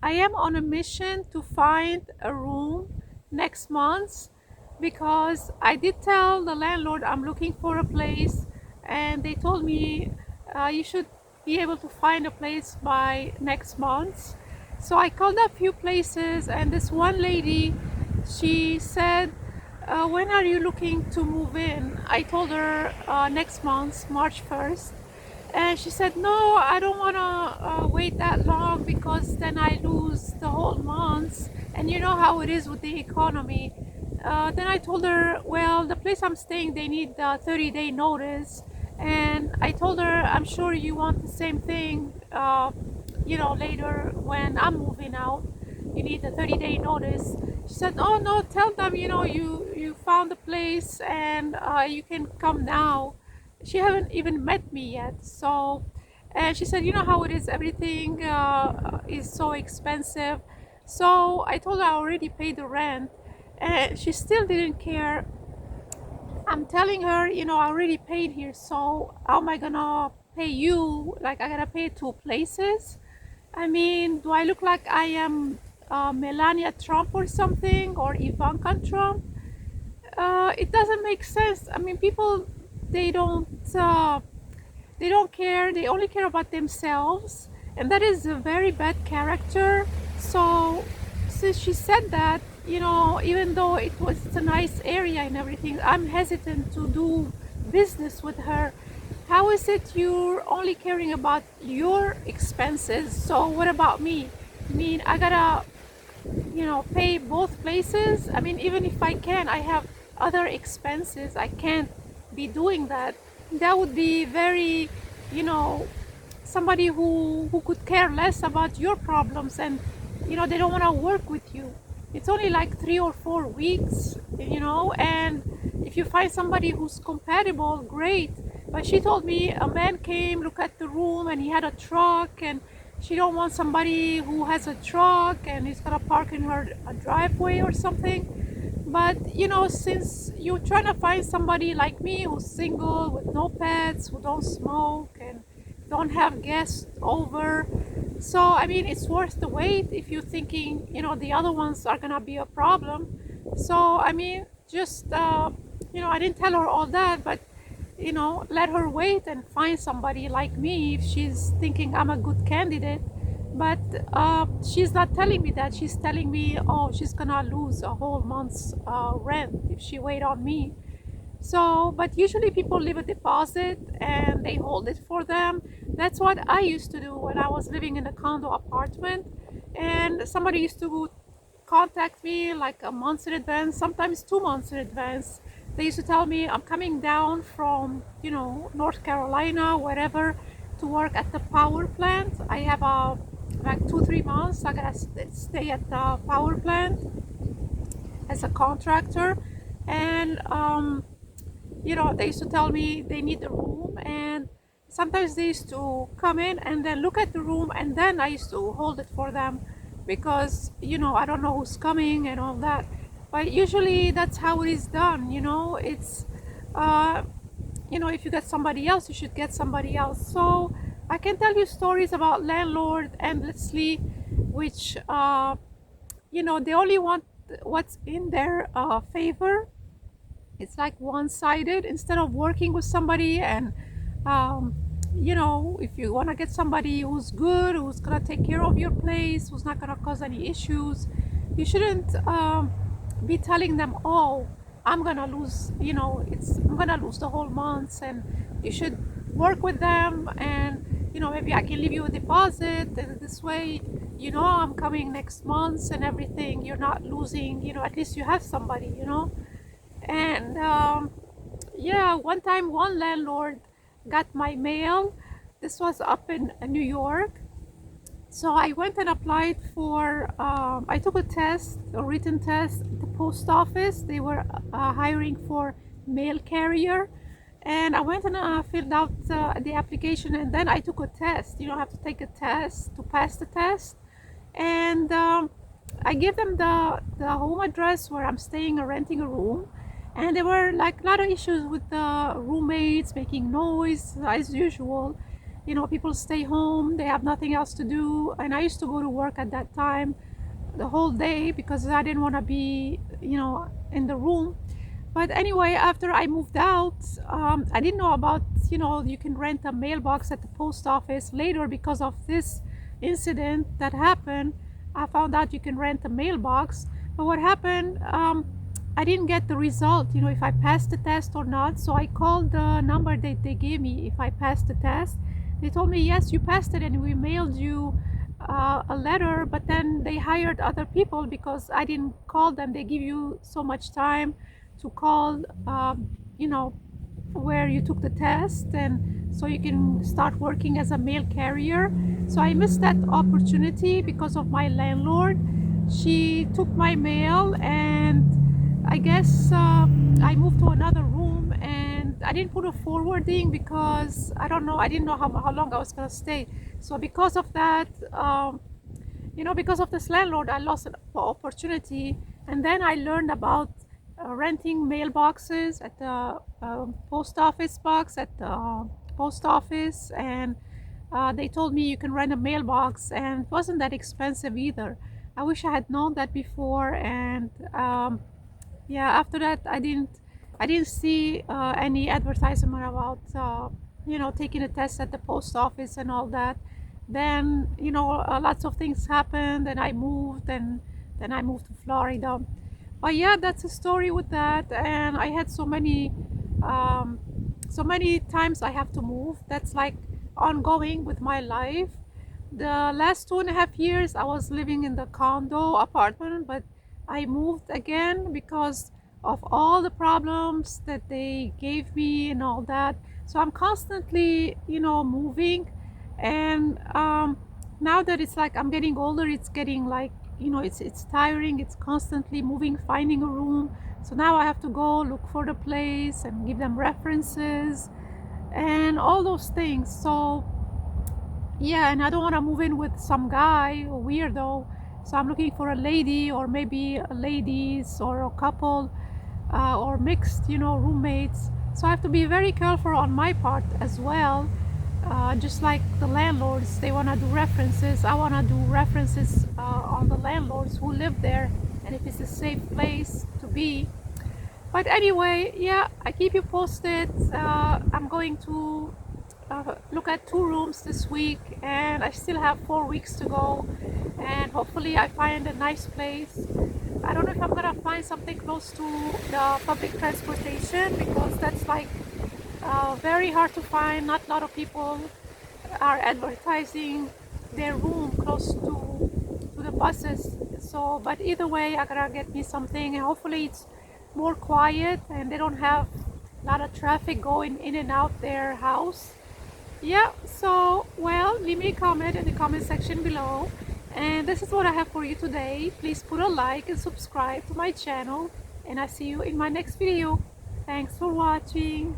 I am on a mission to find a room next month because I did tell the landlord I'm looking for a place, and they told me you should be able to find a place by next month. So I called a few places, and this one lady, she said, when are you looking to move in? I told her next month, March 1st. And she said, no, I don't want to wait that long because then I lose the whole month. And you know how it is with the economy. Then I told her, well, the place I'm staying, they need a 30-day notice. And I told her, I'm sure you want the same thing, later when I'm moving out. You need a 30-day notice. She said, oh, no, tell them, you found a place and you can come now. She haven't even met me yet. So, and she said, you know how it is, everything is so expensive. So I told her I already paid the rent, and she still didn't care. I'm telling her, I already paid here, so how am I gonna pay you? Like, I gotta pay two places. I mean, do I look like I am Melania Trump or something, or Ivanka Trump? It doesn't make sense. I mean, people, they don't uh, they don't care. They only care about themselves, and that is a very bad character. So since she said that, even though it's a nice area and everything, I'm hesitant to do business with her. How is it you're only caring about your expenses? So what about me? I mean, I gotta pay both places. I mean, even if I can, I have other expenses. I can't be doing that. That would be very, you know somebody who could care less about your problems, and they don't want to work with you. It's only like 3 or 4 weeks, and if you find somebody who's compatible, great. But she told me a man came, look at the room, and he had a truck, and she don't want somebody who has a truck and is gonna park in her driveway or something. But since you're trying to find somebody like me who's single with no pets, who don't smoke and don't have guests over, so I mean, it's worth the wait if you're thinking the other ones are gonna be a problem. So I mean, just I didn't tell her all that, but let her wait and find somebody like me if she's thinking I'm a good candidate. But she's not telling me that. She's telling me, oh, she's gonna lose a whole month's rent if she wait on me. So, but usually people leave a deposit and they hold it for them. That's what I used to do when I was living in a condo apartment. And somebody used to contact me like a month in advance, sometimes 2 months in advance. They used to tell me, I'm coming down from, North Carolina, wherever, to work at the power plant. I have like 2 3 months. I gotta stay at the power plant as a contractor. And they used to tell me they need a room, and sometimes they used to come in and then look at the room, and then I used to hold it for them because I don't know who's coming and all that. But usually that's how it is done. It's if you get somebody else, you should get somebody else. So I can tell you stories about landlord endlessly, which they only want what's in their favor. It's like one-sided. Instead of working with somebody and if you want to get somebody who's good, who's gonna take care of your place, who's not gonna cause any issues, you shouldn't be telling them, oh, I'm gonna lose I'm gonna lose the whole month. And you should work with them, and maybe I can leave you a deposit, and this way I'm coming next month and everything. You're not losing, at least you have somebody. And yeah, one time one landlord got my mail. This was up in New York. So I went and applied for, I took a test, a written test at the post office. They were hiring for mail carrier. And I went and filled out the application, and then I took a test. You don't have to take a test to pass the test. And I gave them the home address where I'm staying or renting a room. And there were like a lot of issues with the roommates making noise as usual. people stay home, they have nothing else to do, and I used to go to work at that time the whole day because I didn't want to be, in the room. But anyway, after I moved out, I didn't know about, you can rent a mailbox at the post office. Later, because of this incident that happened, I found out you can rent a mailbox. But what happened, I didn't get the result, if I passed the test or not. So I called the number that they gave me if I passed the test. They told me, yes, you passed it, and we mailed you a letter, but then they hired other people because I didn't call them. They give you so much time to call, you know, where you took the test, and so you can start working as a mail carrier. So I missed that opportunity because of my landlord. She took my mail, and I guess I moved to another room, and I didn't put a forwarding because I don't know, I didn't know how long I was going to stay. So because of that, because of this landlord, I lost an opportunity. And then I learned about renting mailboxes at the post office box at the post office, and they told me you can rent a mailbox, and it wasn't that expensive either. I wish I had known that before. And yeah, after that, I didn't see any advertisement about taking a test at the post office and all that. Then lots of things happened, and I moved, and then I moved to Florida. But yeah, that's a story with that. And I had um, so many times I have to move. That's like ongoing with my life. The last 2.5 years, I was living in the condo apartment, but I moved again because of all the problems that they gave me and all that. So I'm constantly, moving. And now that it's like I'm getting older, it's getting like, it's tiring. It's constantly moving, finding a room. So now I have to go look for the place and give them references and all those things. So yeah, and I don't want to move in with some guy, a weirdo. So I'm looking for a lady, or maybe a ladies, or a couple, or mixed, roommates. So I have to be very careful on my part as well. Just like the landlords, they want to do references. I want to do references on the landlords who live there, and if it's a safe place to be. But anyway, yeah, I keep you posted. I'm going to look at 2 rooms this week, and I still have 4 weeks to go. And hopefully, I find a nice place. I don't know if I'm gonna find something close to the public transportation because that's like very hard to find. Not a lot of people are advertising their room close to the buses. So, but either way, I gotta get me something, and hopefully it's more quiet and they don't have a lot of traffic going in and out their house. Yeah, so, well, leave me a comment in the comment section below. And this is what I have for you today. Please put a like and subscribe to my channel. And I see you in my next video. Thanks for watching.